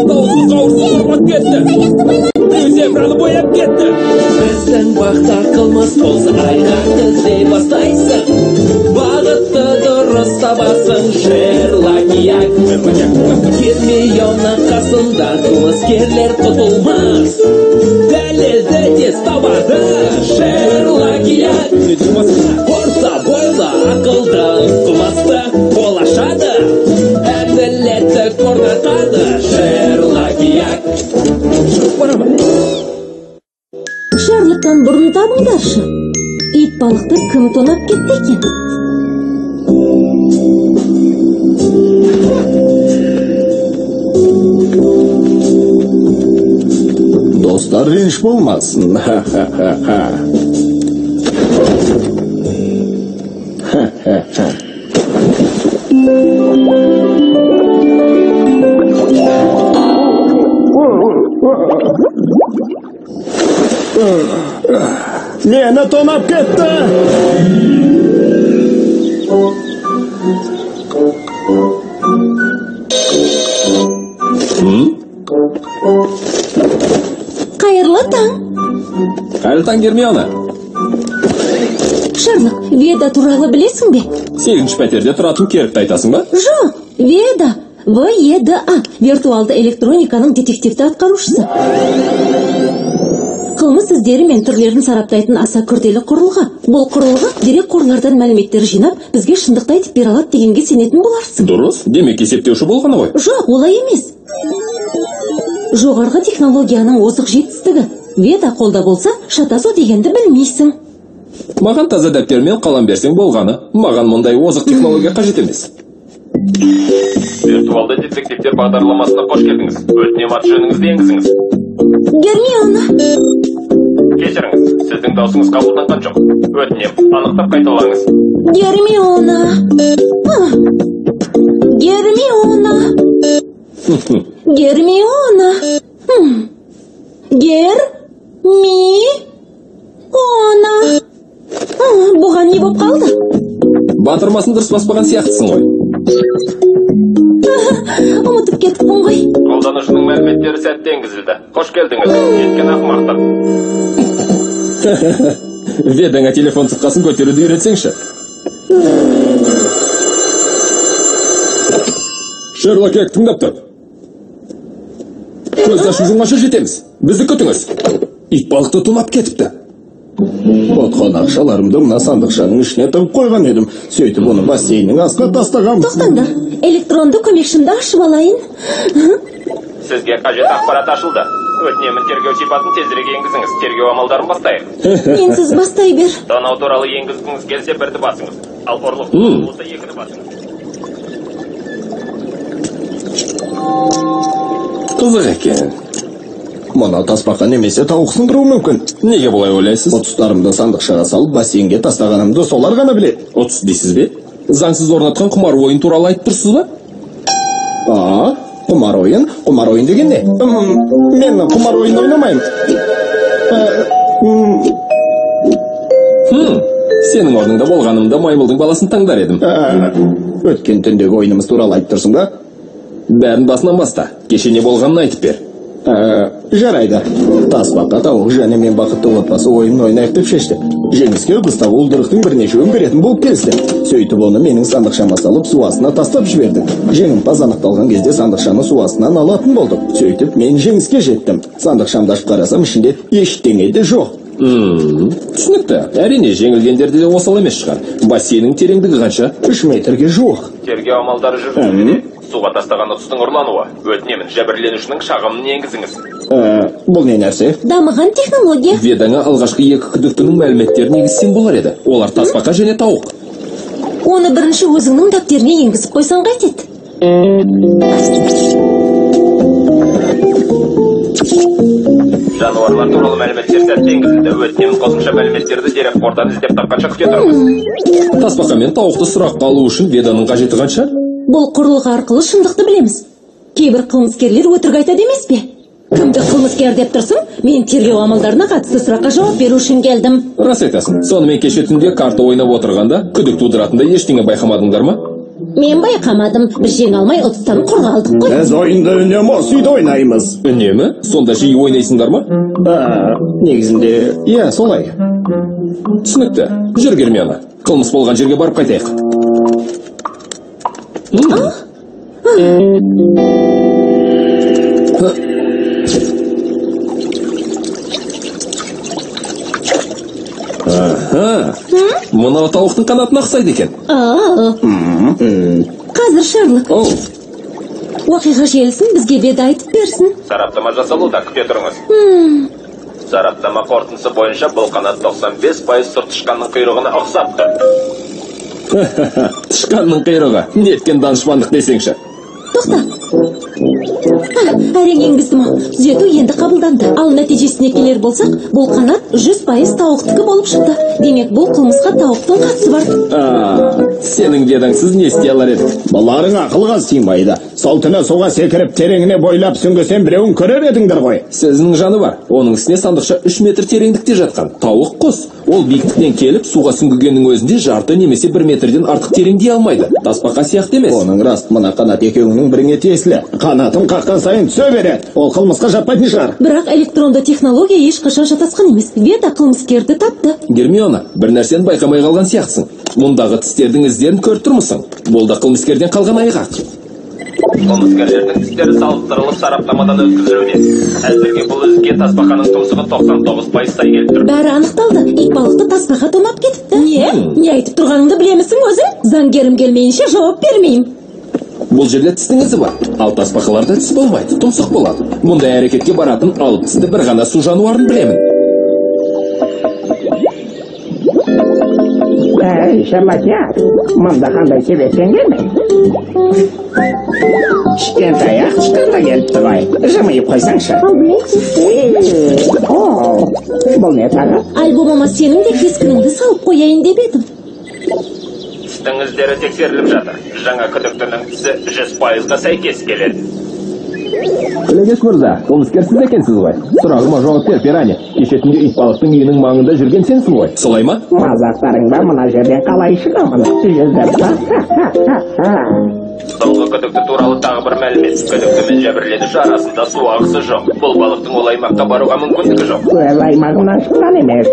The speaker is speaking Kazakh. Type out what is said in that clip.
Dağılsız qavursiz qurbat ketdi. Zemrani bo'yab ketdi. Bizden baqta qilmas bo'lsa ayqaq izlay boshlaysan. Vaqtni durust tabasan Sherlock. Girmiyona qasında qilmiskerlar qutulmas. Dalilda tez tobada Sherlock. Orta boyda aqlda qilmasda bo'lashadi. Adallatni ko'rsatadi Sherlock. Sherlock'tan burun tabыңдаршы. Ит балықты кім тонап кетті екен? Dostlar reніш болмасын. Meni tonab ketdi. Qayırlı taң. Qayırlı taң Гермиона. Sherlock, Веда туралы білесің бе? 8-ші пәтерде тұратын керікті айтасың ба? Жоқ, Веда. VEDA. Виртуалды электрониканың детективті атқарушысы. Қылмыс іздері мен түрлерін сараптайтын аса күрделі құрылғы. Бұл құрылғы дерек қорлардан мәліметтер жинап, бізге шындықты айтып бере алады дегенге сенетін боларсың. Дұрыс, демек есептеуші болғаны ғой. Жоқ, олай емес. Жоғарғы технологияның озық жетістігі. Веда қолда болса, шатасу дегенді білмейсің. Маған таза дәптер мен қалам берсең болғаны. Маған мұндай озық технология қажет емес. Виртуалды детективтер бағдарламасына қош келдіңіз. Өтінем аты жөніңізді енгізіңіз. Гермиона. Кешіріңіз, сіздің даусыңыз қабылданған жоқ. Өтінем, анықтап қайталаңыз. Гермиона. Гермиона. Гермиона. Гермиона. Бұған не боп қалды? Батырмасын дұрыс баспаған сияқтысың ғой. Ұмытып кетіппін ғой. Қолданушының мәліметтері сәтті енгізілді. Қош келдіңіз, кеткен ақымақтар. Ведаңа телефон тұтқасын көтеруді үйретсеңші. Шерлок, тыңдап тұр. Көзді ашу жұмғаша жетеміз. Бізді күтіңіз. Ит балықты тонап кетіпті. Отқан ақшаларымды мына сандықшаның ішіне тығып қойған едім. Сөйтіп оны бассейннің астына тастағам. Тоқтаңдар, электронды көмекшімді ашып алайын. Сізге қажет ақпарат ашылды. Өтінемін тергеу сипатын тезірек енгізіңіз. Тергеу амалдарын бастайық. Менсіз бастай бер. Тонау туралы енгізгіңіз келсе бірді басыңыз. Ал ұрлық болса екіні басыңыз. Қызық екен. Мұна таспақа немесе тауық сындыруы мүмкін. Неге бұлай ойлайсыз? Ұтыстарымды сандықшаға салып, бассейнге тастағанымды солар ғана біледі. Ұтыс дейсіз бе? Заңсыз орнатқан құмар ойын туралы айтып тұрсыз ба? Құмар ойын? Құмар ойын деген не? Мен құмар ойын ойнамайым. Сенің орныңда болғанымда маймылдың баласын таңдар едім. Өткен түндегі ойынымыз туралы айтып тұрсың ба? Бәрін басынан баста. Кеше не болғанын айтып бер. Жарайды. Таспақа тауық және мен бақытты отбасы ойынын ойнайық деп шештік. Жеңіске ұстау ұлдырықтың бірнешеуін беретін болып келісті. Сөйтіп оны менің сандықшама салып су астына тастап жібердік. Жеңімпаз анықталған кезде сандықшаны су астынан алатын болдық. Сөйтіп мен жеңіске жеттім. Сандықшамды ашып қарасам ішінде ештеңе де жоқ. Түсінікті. Әрине жеңілгендерде де осал емес шығар. Бассейннің тереңдігі қанша? 3 метрге жоқ. Тергеу амалдары жүргізілуде. Суға тастаған ұтыстың ұрлануы. Өтінемін, жәбірленушінің шағымын енгізіңіз. Бұл не нәрсе? Дамыған технология. Ведаңа алғашқы екі күдіктінің мәліметтерін егізсен болар еді. Олар тасбақа және тауық. Оны бірінші өзіңнің дәптеріне енгізіп қойсан қайтеді. Жануарлар туралы мәліметтер сәтті енгізілді. Өтінемін қосымша мәліметтерді дерек қордан іздеп тапқанша күте тұрыңыз. Тасбақа мен тауықты сұраққа алу үшін Веданың қажеті қанша? Бұл құрылғы арқылы шындықты білеміз. Кейбір қылмыскерлер өтірік айтады емес пе? Кімді қылмыскер деп тұрсың? Мен тергеу амалдарына қатысты сұраққа жауап беру үшін келдім. Рас айтасың. Сонымен кеше түнде карта ойнап отырғанда күдік тудыратындай ештеңе байқамадыңдар ма? Мен байқамадым. Біз жеңе алмай ұтыстан құр қалдық қой. Біз ойынды үнемі осы үйде ойнаймыз. Үнемі? Сонда жиі ойнайсыңдар ма? Негізінде, иә, солай. Түсінікті. Жүр Гермиона. Қылмыс болған жерге барып қайтайық. Мынау тауықтың қанатына ұқсайды екен. Қазір Шерлок. Уақиға желісін бізге беда айтып берсін. Сараптама жасалуда, күте тұрыңыз. Сараптама қорытындысы бойынша бұл қанат 95% сұр тышқанның құйрығына ұқсап тұр. Тышқанның құйрығы, неткен данышпандық десеңші. Тоқта. Әрең енгіздім ау. Түзету енді қабылданды. Ал нәтижесіне келер болсақ, бұл қанат 100% тауықтікі болып шықты. Демек, бұл қылмысқа тауықтың қатысы бар. Сенің дедіңсіз не істей алар едік? Бұларың ақылға сыймайды. Сол түні суға секіріп тереңіне бойлап сүңгісен біреуін көрер едіңдер ғой. Сөзінің жаны бар. Оның үстіне сандықша 3 метр тереңдікте жатқан. Тауық құс. Ол биіктіктен келіп суға сүңгігеннің өзінде жарты немесе 1 метрден артық тереңдей алмайды. Тасбақа сияқты емес. Оның раст, мына қанат екеуінің біріңе тиесілі. Қанатын қаққан сайын түсе береді. Ол қылмысқа жатпайтын шығар. Бірақ электронды технология ешқашан шатасқан емес. Вета қылмыскерді тапты. Гермиона, бір нәрсені байқамай қалған сияқтысың. Мұндағы тістердің іздерін көріп тұрмысың? Бұл да қылмыскерден қалған айғақ. Қылмыскерлердің тістері салыстырылып сараптамадан өткізілуде. Әзірге бұл ізге тасбақаның тұмсығы 99% сай келіп тұр. Бәрі анықталды. Итбалықты тасбақа тонап кетіпті. Не айтып тұрғаныңды білемісің өзің? Заңгерім келмейінше жауап бермеймін. Бұл жерде тістің ізі бар. Ал тасбақаларда тіс болмайды, тұмсық болады. Мұндай әрекетке баратын алып тісті бір ғана су жануарын білемін. Шарлатяк, мұнда қандай себептен келмей? Кішкентай ақшқанға келіпті ғой. Жымиып қойсаңшы. Бұл не тағы? Альбомыма сенің де кескініңді салып қояйын деп едім. Тістің іздері тексеріліп жатыр. Жаңа күдіктінің тісі 100%-ға сәйкес келеді. Күлегеш мырза, қылмыскер сіз екенсіз ғой. Сұрағыма жауап бер, Пирани. Кеше түнде итбалықтың үйінің маңында жүрген сенсің ғой. Солай ма? Мазақтарың ба, мына жерден қалай шығамын? Соңғы күдікті туралы тағы бір мәлімет. Күдікті мен жәбірленуші арасында су ағысы жоқ. Бұл балықтың ол аймаққа баруға мүмкіндігі жоқ. Аймағымнан шыққан емес,